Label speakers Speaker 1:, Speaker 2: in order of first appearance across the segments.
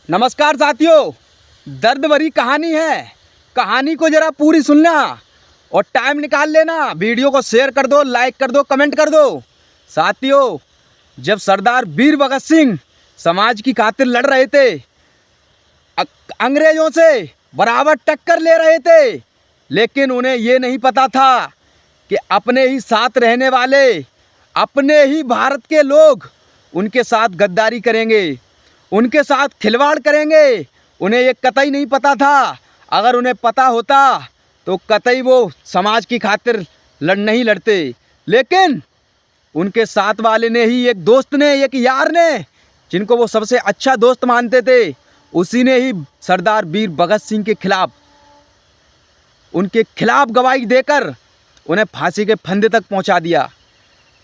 Speaker 1: नमस्कार साथियों, दर्द भरी कहानी है। कहानी को ज़रा पूरी सुनना और टाइम निकाल लेना। वीडियो को शेयर कर दो, लाइक कर दो, कमेंट कर दो। साथियों, जब सरदार वीर भगत सिंह समाज की खातिर लड़ रहे थे, अंग्रेज़ों से बराबर टक्कर ले रहे थे, लेकिन उन्हें ये नहीं पता था कि अपने ही साथ रहने वाले, अपने ही भारत के लोग उनके साथ गद्दारी करेंगे, उनके साथ खिलवाड़ करेंगे। उन्हें ये कतई नहीं पता था। अगर उन्हें पता होता तो कतई वो समाज की खातिर नहीं लड़ते। लेकिन उनके साथ वाले ने ही, एक दोस्त ने, एक यार ने, जिनको वो सबसे अच्छा दोस्त मानते थे, उसी ने ही सरदार वीर भगत सिंह के खिलाफ, उनके खिलाफ गवाही देकर उन्हें फांसी के फंदे तक पहुंचा दिया।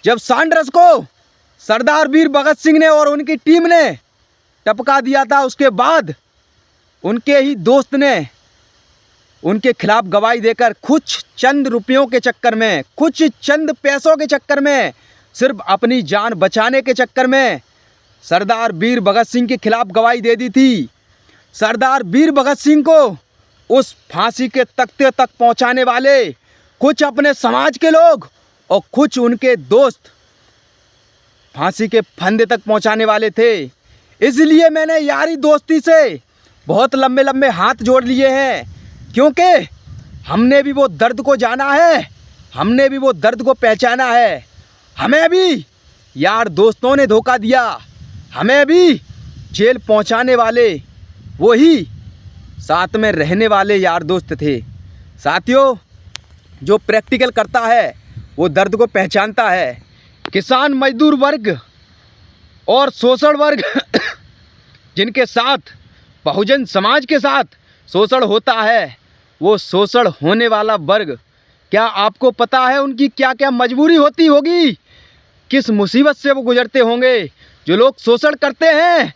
Speaker 1: जब सांड्रस को सरदार वीर भगत सिंह ने और उनकी टीम ने टपका दिया था, उसके बाद उनके ही दोस्त ने उनके खिलाफ गवाही देकर कुछ चंद रुपयों के चक्कर में, कुछ चंद पैसों के चक्कर में, सिर्फ अपनी जान बचाने के चक्कर में सरदार वीर भगत सिंह के खिलाफ गवाही दे दी थी। सरदार वीर भगत सिंह को उस फांसी के तख्ते तक पहुंचाने वाले कुछ अपने समाज के लोग और कुछ उनके दोस्त फांसी के फंदे तक पहुंचाने वाले थे। इसलिए मैंने यारी दोस्ती से बहुत लंबे लंबे हाथ जोड़ लिए हैं, क्योंकि हमने भी वो दर्द को जाना है, हमने भी वो दर्द को पहचाना है। हमें भी यार दोस्तों ने धोखा दिया, हमें भी जेल पहुंचाने वाले वही साथ में रहने वाले यार दोस्त थे। साथियों, जो प्रैक्टिकल करता है वो दर्द को पहचानता है। किसान मजदूर वर्ग और शोषण वर्ग जिनके साथ बहुजन समाज के साथ शोषण होता है, वो शोषण होने वाला वर्ग, क्या आपको पता है उनकी क्या क्या मजबूरी होती होगी, किस मुसीबत से वो गुजरते होंगे? जो लोग शोषण करते हैं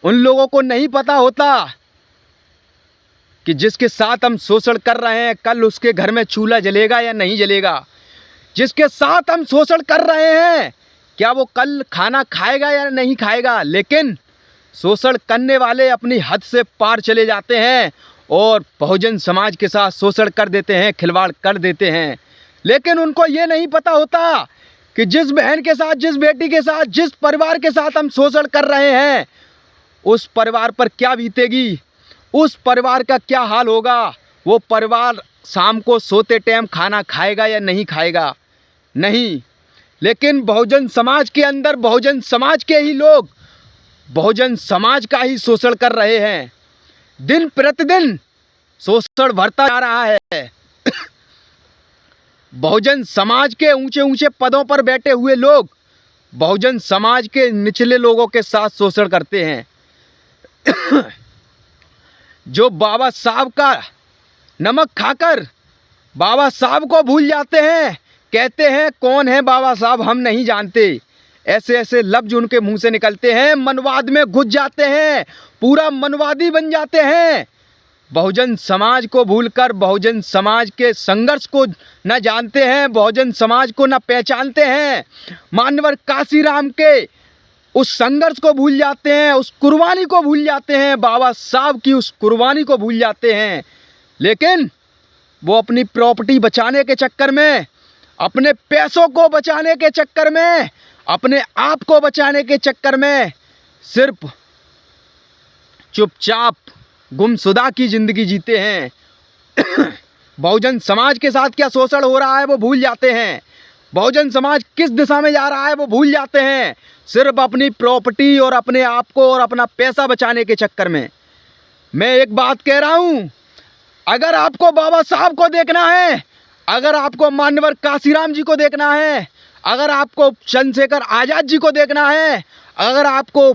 Speaker 1: उन लोगों को नहीं पता होता कि जिसके साथ हम शोषण कर रहे हैं कल उसके घर में चूल्हा जलेगा या नहीं जलेगा। जिसके साथ हम शोषण कर रहे हैं क्या वो कल खाना खाएगा या नहीं खाएगा। लेकिन शोषण करने वाले अपनी हद से पार चले जाते हैं और बहुजन समाज के साथ शोषण कर देते हैं, खिलवाड़ कर देते हैं। लेकिन उनको ये नहीं पता होता कि जिस बहन के साथ, जिस बेटी के साथ, जिस परिवार के साथ हम शोषण कर रहे हैं, उस परिवार पर क्या बीतेगी, उस परिवार का क्या हाल होगा। वो परिवार शाम को सोते टाइम खाना खाएगा या नहीं खाएगा? नहीं। लेकिन बहुजन समाज के अंदर बहुजन समाज के ही लोग बहुजन समाज का ही शोषण कर रहे हैं। दिन प्रतिदिन शोषण बढ़ता जा रहा है। बहुजन समाज के ऊंचे ऊंचे पदों पर बैठे हुए लोग बहुजन समाज के निचले लोगों के साथ शोषण करते हैं। जो बाबा साहब का नमक खाकर बाबा साहब को भूल जाते हैं, कहते हैं कौन है बाबा साहब हम नहीं जानते। ऐसे ऐसे लफ्ज उनके मुंह से निकलते हैं, मनवाद में घुस जाते हैं, पूरा मनवादी बन जाते हैं। बहुजन समाज को भूलकर बहुजन समाज के संघर्ष को न जानते हैं, बहुजन समाज को न पहचानते हैं। मानवर काशीराम के उस संघर्ष को भूल जाते हैं, उस कुर्बानी को भूल जाते हैं, बाबा साहब की उस कुर्बानी को भूल जाते हैं। लेकिन वो अपनी प्रॉपर्टी बचाने के चक्कर में, अपने पैसों को बचाने के चक्कर में, अपने आप को बचाने के चक्कर में सिर्फ चुपचाप गुमशुदा की ज़िंदगी जीते हैं। बहुजन समाज के साथ क्या शोषण हो रहा है वो भूल जाते हैं। बहुजन समाज किस दिशा में जा रहा है वो भूल जाते हैं, सिर्फ अपनी प्रॉपर्टी और अपने आप को और अपना पैसा बचाने के चक्कर में। मैं एक बात कह रहा हूँ, अगर आपको बाबा साहब को देखना है, अगर आपको मान्यवर काशीराम जी को देखना है, अगर आपको चंद्रशेखर आज़ाद जी को देखना है, अगर आपको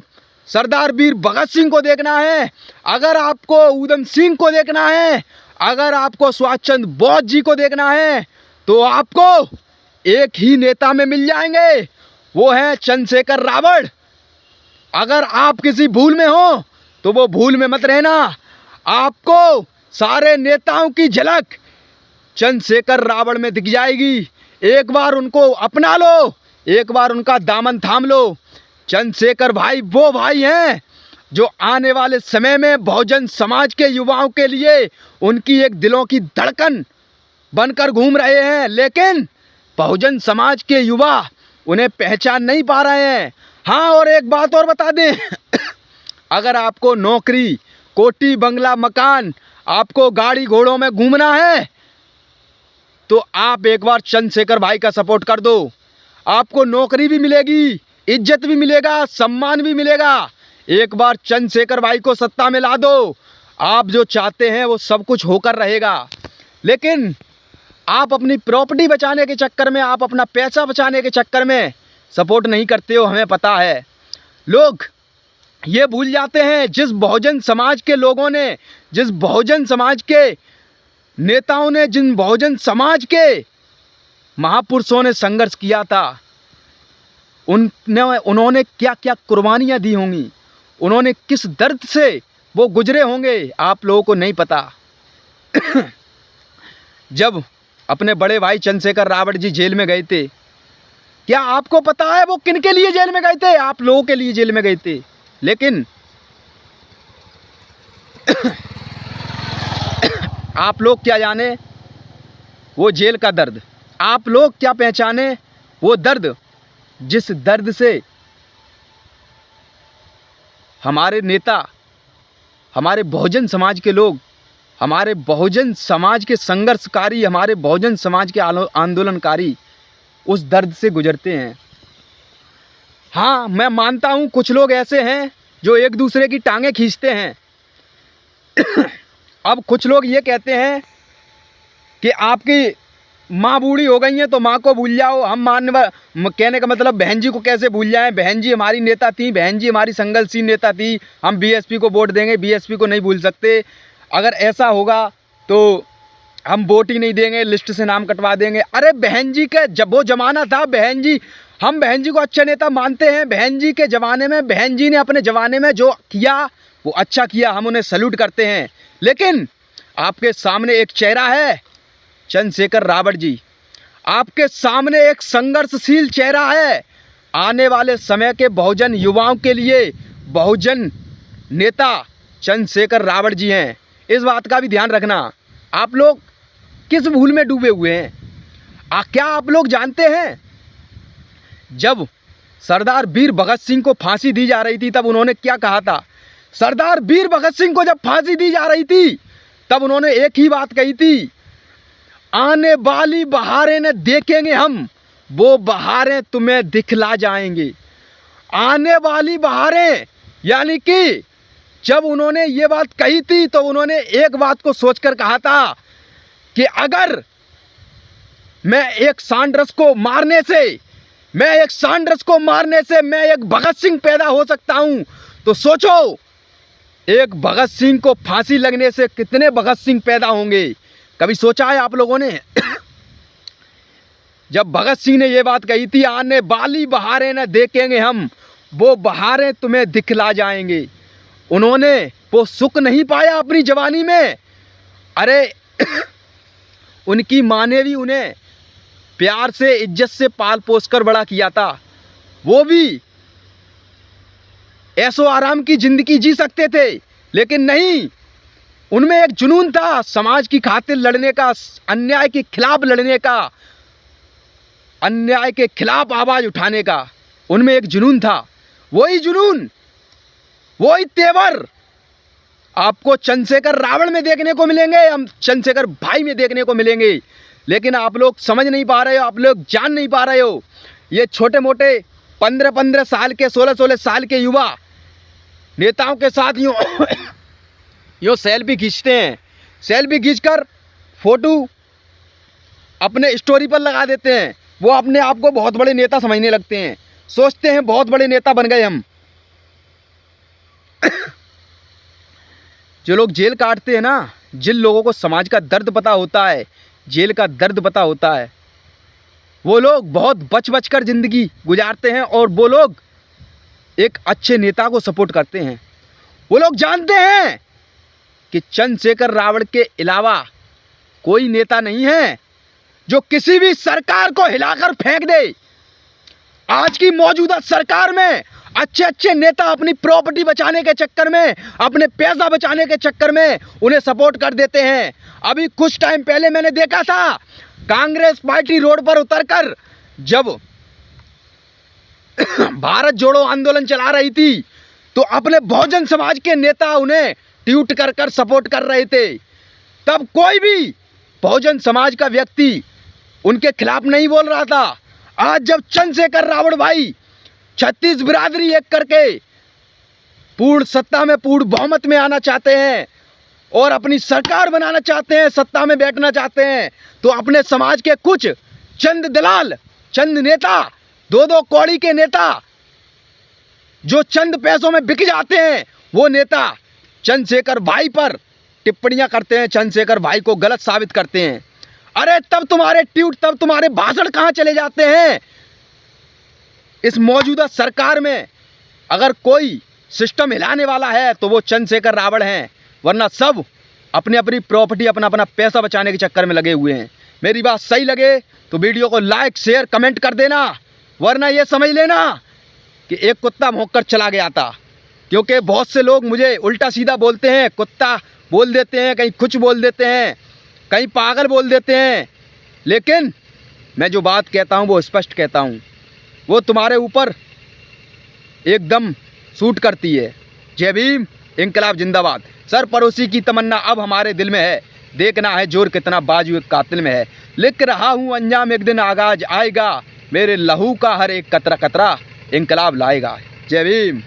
Speaker 1: सरदार वीर भगत सिंह को देखना है, अगर आपको ऊधम सिंह को देखना है, अगर आपको सुभाष चंद्र बोस जी को देखना है, तो आपको एक ही नेता में मिल जाएंगे, वो है चंद्रशेखर रावण। अगर आप किसी भूल में हो तो वो भूल में मत रहना। आपको सारे नेताओं की झलक चंद्रशेखर रावण में दिख जाएगी। एक बार उनको अपना लो, एक बार उनका दामन थाम लो। चंद्रशेखर भाई वो भाई हैं, जो आने वाले समय में बहुजन समाज के युवाओं के लिए उनकी एक दिलों की धड़कन बनकर घूम रहे हैं, लेकिन बहुजन समाज के युवा उन्हें पहचान नहीं पा रहे हैं। हाँ, और एक बात और बता दें अगर आपको नौकरी, कोठी, बंगला, मकान, आपको गाड़ी घोड़ों में घूमना है तो आप एक बार चंद्रशेखर भाई का सपोर्ट कर दो। आपको नौकरी भी मिलेगी, इज्जत भी मिलेगा, सम्मान भी मिलेगा। एक बार चंद्रशेखर भाई को सत्ता में ला दो, आप जो चाहते हैं वो सब कुछ होकर रहेगा। लेकिन आप अपनी प्रॉपर्टी बचाने के चक्कर में, आप अपना पैसा बचाने के चक्कर में सपोर्ट नहीं करते हो, हमें पता है। लोग ये भूल जाते हैं जिस बहुजन समाज के लोगों ने, जिस बहुजन समाज के नेताओं ने, जिन बहुजन समाज के महापुरुषों ने संघर्ष किया था, उन्होंने क्या क्या कुर्बानियाँ दी होंगी, उन्होंने किस दर्द से वो गुजरे होंगे, आप लोगों को नहीं पता। जब अपने बड़े भाई चंद्रशेखर रावण जी जेल में गए थे, क्या आपको पता है वो किन के लिए जेल में गए थे? आप लोगों के लिए जेल में गए थे। लेकिन आप लोग क्या जाने वो जेल का दर्द, आप लोग क्या पहचाने वो दर्द, जिस दर्द से हमारे नेता, हमारे बहुजन समाज के लोग, हमारे बहुजन समाज के संघर्षकारी, हमारे बहुजन समाज के आंदोलनकारी उस दर्द से गुजरते हैं। हाँ, मैं मानता हूँ कुछ लोग ऐसे हैं जो एक दूसरे की टांगें खींचते हैं। अब कुछ लोग ये कहते हैं कि आपकी माँ बूढ़ी हो गई हैं तो माँ को भूल जाओ। हम कहने का मतलब बहन जी को कैसे भूल जाएं? बहन जी हमारी नेता थी, बहन जी हमारी संघर्षशील नेता थी, हम बीएसपी को वोट देंगे, बीएसपी को नहीं भूल सकते। अगर ऐसा होगा तो हम वोट ही नहीं देंगे, लिस्ट से नाम कटवा देंगे। अरे बहन जी के जब वो ज़माना था, बहन जी, हम बहन जी को अच्छा नेता मानते हैं। बहन जी के ज़माने में, बहन जी ने अपने ज़माने में जो किया वो अच्छा किया, हम उन्हें सैल्यूट करते हैं। लेकिन आपके सामने एक चेहरा है, चंद्रशेखर रावण जी, आपके सामने एक संघर्षशील चेहरा है। आने वाले समय के बहुजन युवाओं के लिए बहुजन नेता चंद्रशेखर रावण जी हैं। इस बात का भी ध्यान रखना। आप लोग किस भूल में डूबे हुए हैं? क्या आप लोग जानते हैं जब सरदार वीर भगत सिंह को फांसी दी जा रही थी तब उन्होंने क्या कहा था? सरदार वीर भगत सिंह को जब फांसी दी जा रही थी तब उन्होंने एक ही बात कही थी, आने वाली बहारें न देखेंगे हम, वो बहारें तुम्हें दिखला जाएंगे। आने वाली बहारें, यानी कि जब उन्होंने ये बात कही थी तो उन्होंने एक बात को सोचकर कहा था कि अगर मैं एक सांड्रस को मारने से, मैं एक भगत सिंह पैदा हो सकता हूं, तो सोचो एक भगत सिंह को फांसी लगने से कितने भगत सिंह पैदा होंगे? कभी सोचा है आप लोगों ने? जब भगत सिंह ने ये बात कही थी, आने वाली बहारें न देखेंगे हम, वो बहारें तुम्हें दिखला जाएंगे, उन्होंने वो सुख नहीं पाया अपनी जवानी में। अरे उनकी माँ ने भी उन्हें प्यार से, इज्जत से पाल पोस कर बड़ा किया था। वो भी ऐशो आराम की जिंदगी जी सकते थे, लेकिन नहीं, उनमें एक जुनून था समाज की खातिर लड़ने का, अन्याय के खिलाफ लड़ने का, अन्याय के खिलाफ आवाज उठाने का। उनमें एक जुनून था। वही जुनून, वही तेवर आपको चंद्रशेखर रावण में देखने को मिलेंगे, हम चंद्रशेखर भाई में देखने को मिलेंगे। लेकिन आप लोग समझ नहीं पा रहे हो, आप लोग जान नहीं पा रहे हो। ये छोटे मोटे 15-15 साल के, 16-16 साल के युवा नेताओं के साथ यूँ सेल्फी खींचते हैं। सेल्फी खींचकर फोटो अपने स्टोरी पर लगा देते हैं। वो अपने आप को बहुत बड़े नेता समझने लगते हैं, सोचते हैं बहुत बड़े नेता बन गए हम। जो लोग जेल काटते हैं ना, जिन लोगों को समाज का दर्द पता होता है, जेल का दर्द पता होता है, वो लोग बहुत बच कर ज़िंदगी गुजारते हैं और वो लोग एक अच्छे नेता को सपोर्ट करते हैं। वो लोग जानते हैं कि चंद्रशेखर रावण के अलावा कोई नेता नहीं है जो किसी भी सरकार को हिलाकर फेंक दे। आज की मौजूदा सरकार में अच्छे अच्छे नेता अपनी प्रॉपर्टी बचाने के चक्कर में, अपने पैसा बचाने के चक्कर में उन्हें सपोर्ट कर देते हैं। अभी कुछ टाइम पहले मैंने देखा था कांग्रेस पार्टी रोड पर उतरकर जब भारत जोड़ो आंदोलन चला रही थी तो अपने बहुजन समाज के नेता उन्हें ट्वीट कर कर सपोर्ट कर रहे थे। तब कोई भी बहुजन समाज का व्यक्ति उनके खिलाफ नहीं बोल रहा था। आज जब चंद्रशेखर रावण भाई 36 बिरादरी एक करके पूर्ण सत्ता में, पूर्ण बहुमत में आना चाहते हैं और अपनी सरकार बनाना चाहते हैं, सत्ता में बैठना चाहते हैं, तो अपने समाज के कुछ चंद दलाल, चंद नेता, दो दो कौड़ी के नेता जो चंद पैसों में बिक जाते हैं, वो नेता चंद्रशेखर भाई पर टिप्पणियां करते हैं, चंद्रशेखर भाई को गलत साबित करते हैं। अरे तब तुम्हारे ट्वीट, तब तुम्हारे भाषण कहाँ चले जाते हैं? इस मौजूदा सरकार में अगर कोई सिस्टम हिलाने वाला है तो वो चंद्रशेखर रावण हैं, वरना सब अपनी अपनी प्रॉपर्टी, अपना अपना पैसा बचाने के चक्कर में लगे हुए हैं। मेरी बात सही लगे तो वीडियो को लाइक, शेयर, कमेंट कर देना, वरना ये समझ लेना कि एक कुत्ता भौंककर चला गया था। क्योंकि बहुत से लोग मुझे उल्टा सीधा बोलते हैं, कुत्ता बोल देते हैं, कहीं कुछ बोल देते हैं, कहीं पागल बोल देते हैं, लेकिन मैं जो बात कहता हूँ वो स्पष्ट कहता हूँ, वो तुम्हारे ऊपर एकदम सूट करती है। जय भीम, इंकलाब जिंदाबाद। सर पड़ोसी की तमन्ना अब हमारे दिल में है, देखना है जोर कितना बाजू एक कातिल में है। लिख रहा हूँ अंजाम एक दिन आगाज आएगा, मेरे लहू का हर एक कतरा कतरा इंकलाब लाएगा। जय भीम।